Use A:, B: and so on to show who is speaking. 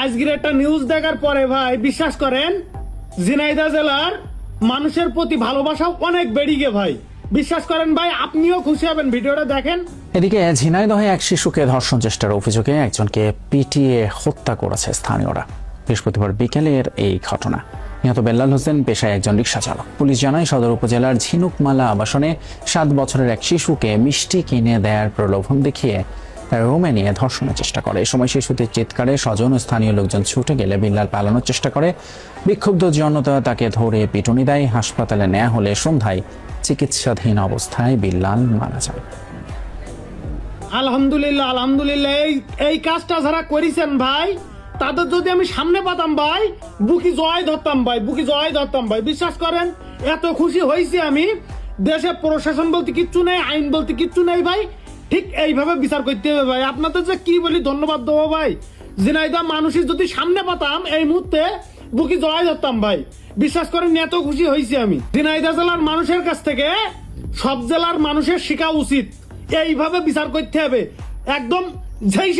A: আজকের একটা নিউজ দেখার পরে ভাই বিশ্বাস করেন ঝিনাইদহ জেলার মানুষের প্রতি ভালোবাসা অনেক বেড়ে গে ভাই। বিশ্বাস করেন ভাই, আপনিও খুশি হবেন, ভিডিওটা দেখেন।
B: এদিকে ঝিনাইদহে এক শিশুকে ধর্ষণ চেষ্টার অভিযোগে একজনকে পিটিয়ে হত্যা করেছে স্থানীয়রা। বৃহস্পতিবার বিকেলের এই ঘটনা। নিহত বেল্লাল হোসেন পেশায় একজন রিকশা চালক। পুলিশ জানায় সদর উপজেলার ঝিনুকমালা আবাসনে 7 বছরের এক শিশুকে মিষ্টি কিনে দেওয়ার প্রলোভন দেখিয়ে রুমে নিয়ে ধর্ষণের চেষ্টা করে। এই সময় শিশুটির চিৎকারে স্বজন ও স্থানীয় লোকজন ছুটে গেলে বিল্লাল পালানোর চেষ্টা করে। বিক্ষুব্ধ জনতা তাকে ধরে পিটুনি দেয়। হাসপাতালে নেওয়া হলে সন্ধ্যায় চিকিৎসাধীন অবস্থায় বিল্লাল মারা যায়।
A: আলহামদুলিল্লাহ আলহামদুলিল্লাহ, এই কাজটা যারা করেছেন ভাই, তাদের যদি আমি সামনে পাতাম ভাই, বুকি জয় ধরতাম ভাই, বুকি জয় ধরতাম ভাই। বিশ্বাস করেন এত খুশি হয়েছি আমি। দেশে প্রশাসন বলতে কিচ্ছু নেই, আইন বলতে কিচ্ছু নেই ভাই। ঠিক এইভাবে বিচার করতে হবে ভাই। আপনাদের যে কি বলি ধন্যবাদ দেবো ভাই। ঝিনাইদহ মানুষের যদি সামনে পাতাম এই মুহূর্তে বুকি জয় ধরতাম ভাই। বিশ্বাস করেন এত খুশি হয়েছি আমি। ঝিনাইদহ জেলার মানুষের কাছ থেকে সব জেলার মানুষের শেখা উচিত, এইভাবে বিচার করতে হবে একদম। যেই